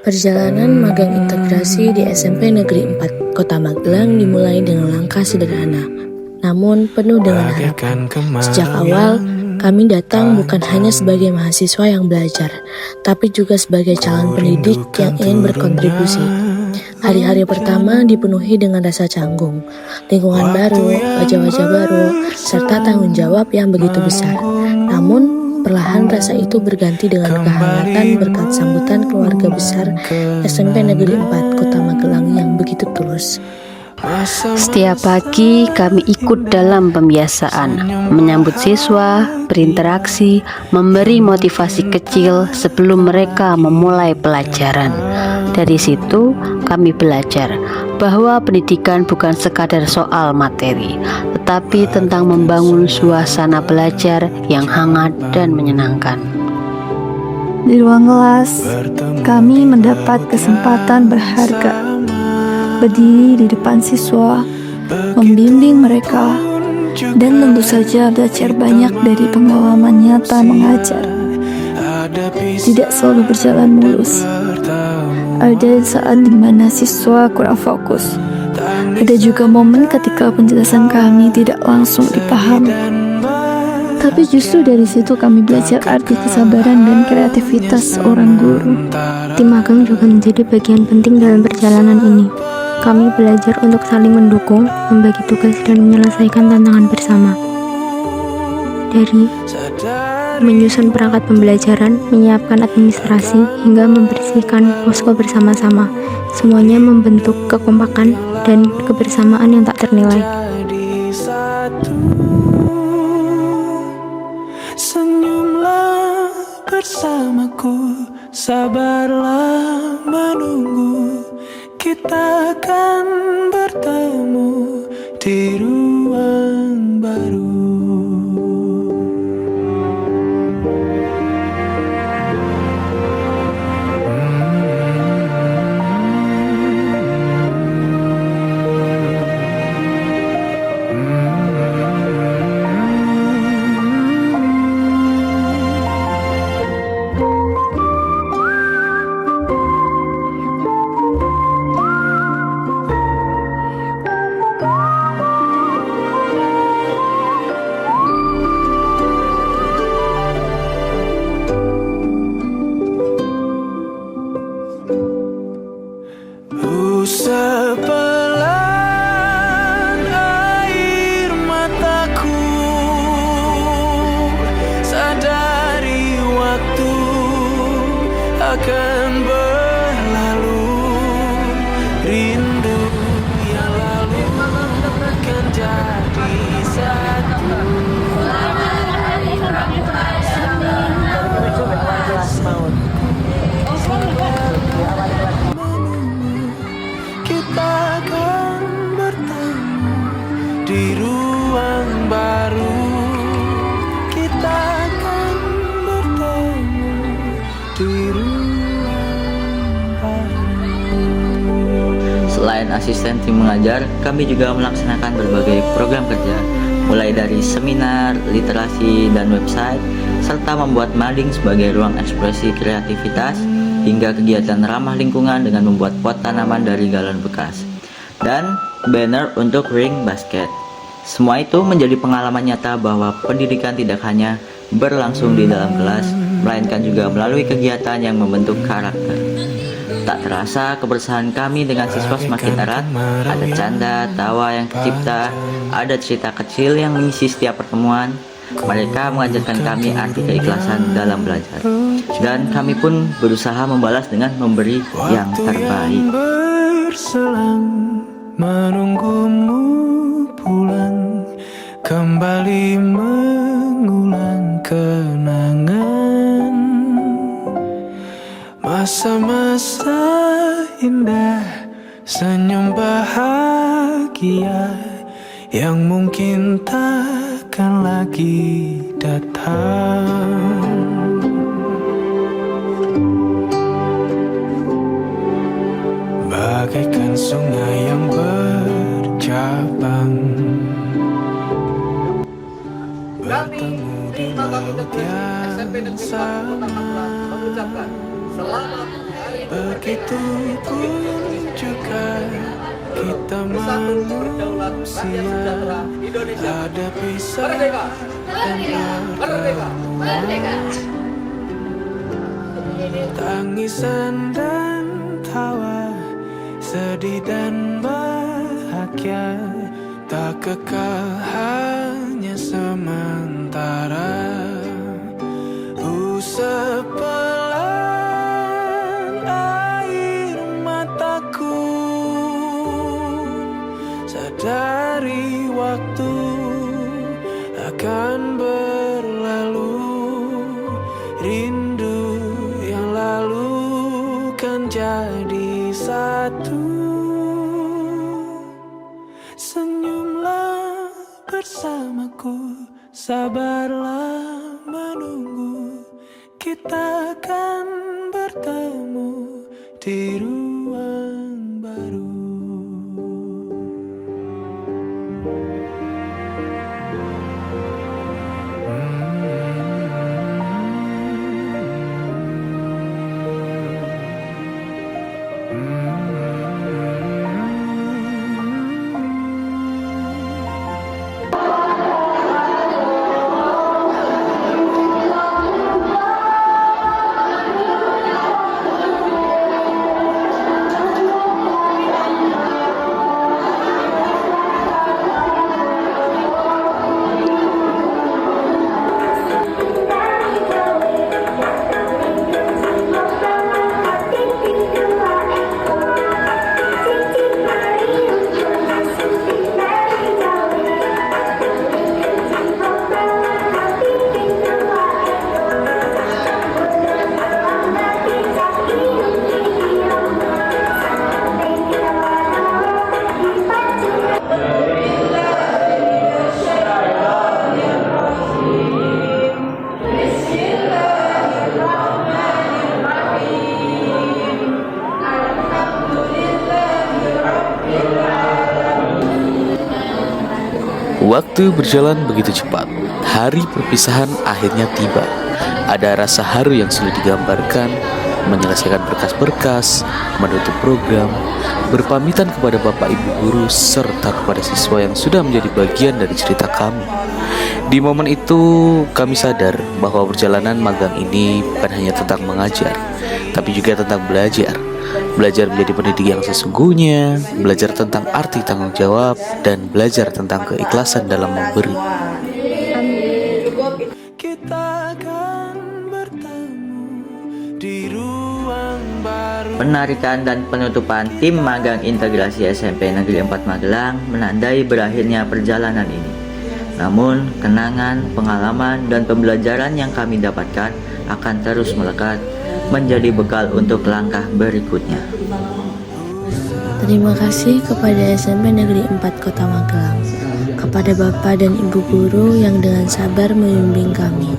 Perjalanan magang integrasi di SMP Negeri 4 Kota Magelang dimulai dengan langkah sederhana, namun penuh dengan harapan. Sejak awal, kami datang bukan hanya sebagai mahasiswa yang belajar, tapi juga sebagai calon pendidik yang ingin berkontribusi. Hari-hari pertama dipenuhi dengan rasa canggung, lingkungan baru, wajah-wajah baru, serta tanggung jawab yang begitu besar. Namun, perlahan rasa itu berganti dengan kehangatan berkat sambutan keluarga besar SMP Negeri 4 Kota Magelang yang begitu tulus. Setiap pagi kami ikut dalam pembiasaan, menyambut siswa, berinteraksi, memberi motivasi kecil sebelum mereka memulai pelajaran. Dari situ kami belajar bahwa pendidikan bukan sekadar soal materi, tetapi tentang membangun suasana belajar yang hangat dan menyenangkan. Di ruang kelas, kami mendapat kesempatan berharga. Berdiri di depan siswa, membimbing mereka, dan tentu saja belajar banyak dari pengalaman nyata mengajar. Tidak selalu berjalan mulus. Ada saat di mana siswa kurang fokus. Ada juga momen ketika penjelasan kami tidak langsung dipahami. Tapi justru dari situ kami belajar arti kesabaran dan kreativitas seorang guru. Tim magang juga menjadi bagian penting dalam perjalanan ini. Kami belajar untuk saling mendukung, membagi tugas, dan menyelesaikan tantangan bersama. Dari menyusun perangkat pembelajaran, menyiapkan administrasi, hingga membersihkan posko bersama-sama. Semuanya membentuk kekompakan dan kebersamaan yang tak ternilai. Senyumlah bersamaku, sabarlah menunggu. Kita akan bertemu di ruang baru. Sepelan air mataku, sadari waktu akan berlalu. Rindu yang lalu akan jadi satu. Kita akan bertemu di ruang baru. Kita akan bertemu di ruang baru. Selain asisten tim mengajar, kami juga melaksanakan berbagai program kerja, mulai dari seminar, literasi, dan website, serta membuat mading sebagai ruang ekspresi kreativitas, hingga kegiatan ramah lingkungan dengan membuat pot tanaman dari galon bekas, dan banner untuk ring basket. Semua itu menjadi pengalaman nyata bahwa pendidikan tidak hanya berlangsung di dalam kelas, melainkan juga melalui kegiatan yang membentuk karakter. Tak terasa kebersamaan kami dengan siswa semakin erat. Ada canda, tawa yang tercipta, ada cerita kecil yang mengisi setiap pertemuan. Mereka mengajarkan kami arti keikhlasan dalam belajar, dan kami pun berusaha membalas dengan memberi yang terbaik. Berselang menunggumu pulang, kembali mengulang kenangan masa-masa indah, senyum bahagia yang mungkin takkan lagi datang. Bagaikan sungai yang bercabang, bertemu di laut yang sama. mengucapkan selamat hari begitupun juga kita manusia, ada pisah dan pertemuan, tangisan dan tawa, sedih dan bahagia, tak kekal hanya sementara. Sepelan air mataku, sadari waktu akan berlalu, rindu yang lalu kan jadi satu. Senyumlah bersamaku, sabarlah menunggu, kita akan bertemu di ruang baru. Waktu berjalan begitu cepat. Hari perpisahan akhirnya tiba. Ada rasa haru yang sulit digambarkan, menyelesaikan berkas-berkas, menutup program, berpamitan kepada Bapak Ibu guru, serta kepada siswa yang sudah menjadi bagian dari cerita kami. Di momen itu, kami sadar bahwa perjalanan magang ini bukan hanya tentang mengajar, tapi juga tentang belajar. Belajar menjadi pendidik yang sesungguhnya, belajar tentang arti tanggung jawab, dan belajar tentang keikhlasan dalam memberi. Kita akan bertemu di ruang baru. Penarikan dan penutupan tim magang integrasi SMP Negeri 4 Magelang menandai berakhirnya perjalanan ini. Namun, kenangan, pengalaman, dan pembelajaran yang kami dapatkan akan terus melekat, menjadi bekal untuk langkah berikutnya. Terima kasih kepada SMP Negeri 4 Kota Magelang, kepada Bapak dan Ibu guru yang dengan sabar membimbing kami,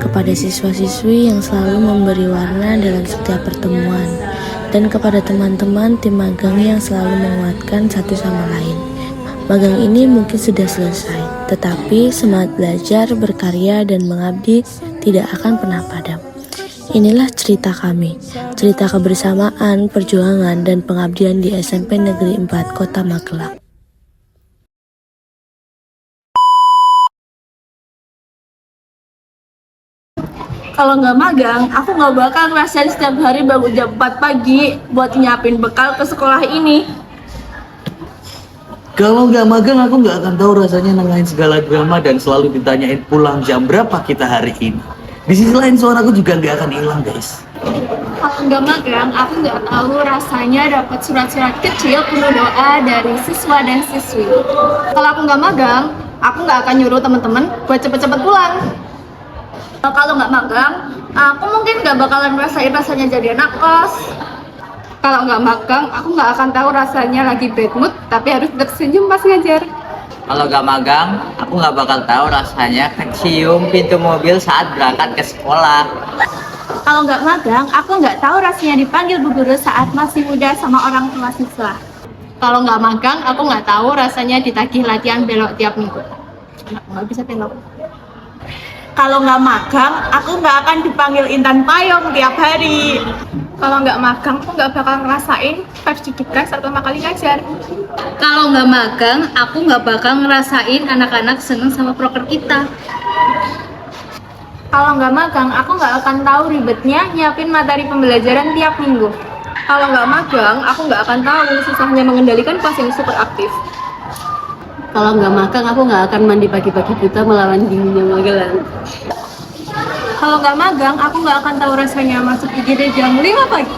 kepada siswa-siswi yang selalu memberi warna dalam setiap pertemuan, dan kepada teman-teman tim magang yang selalu menguatkan satu sama lain. Magang ini mungkin sudah selesai, tetapi semangat belajar, berkarya, dan mengabdi tidak akan pernah padam. Inilah cerita kami, cerita kebersamaan, perjuangan, dan pengabdian di SMP Negeri 4 Kota Magelang. Kalau nggak magang, aku nggak bakal ngerasain setiap hari bangun jam 4 pagi buat nyiapin bekal ke sekolah ini. Kalau nggak magang, aku nggak akan tahu rasanya nengahin segala drama dan selalu ditanyain pulang jam berapa kita hari ini. Di sisi lain, suaraku juga nggak akan hilang, guys. Kalau nggak magang, aku nggak tahu rasanya dapat surat-surat kecil penuh doa dari siswa dan siswi. Kalau aku nggak magang, aku nggak akan nyuruh teman-teman buat cepet-cepet pulang. Kalau nggak magang, aku mungkin nggak bakalan ngerasain rasanya jadi anak kos. Kalau nggak magang, aku nggak akan tahu rasanya lagi bad mood, tapi harus tersenyum pas ngajar. Kalau gak magang, aku gak bakal tahu rasanya kecium pintu mobil saat berangkat ke sekolah. Kalau nggak magang, aku nggak tahu rasanya dipanggil bu guru saat masih muda sama orang tua siswa. Kalau nggak magang, aku nggak tahu rasanya ditagih latihan belok tiap minggu. Nggak bisa belok. Kalau nggak magang, aku nggak akan dipanggil Intan Payung tiap hari. Kalau nggak magang, aku nggak bakal ngerasain vibes duduk kelas pertama kali ngajar. Kalau nggak magang, aku nggak bakal ngerasain anak-anak seneng sama proker kita. Kalau nggak magang, aku nggak akan tahu ribetnya nyiapin materi pembelajaran tiap minggu. Kalau nggak magang, aku nggak akan tahu susahnya mengendalikan kelas yang super aktif. Kalau nggak magang, aku nggak akan mandi pagi-pagi buta melawan dinginnya Magelang. Kalau nggak magang, aku nggak akan tahu rasanya masuk IGD jam 5 pagi.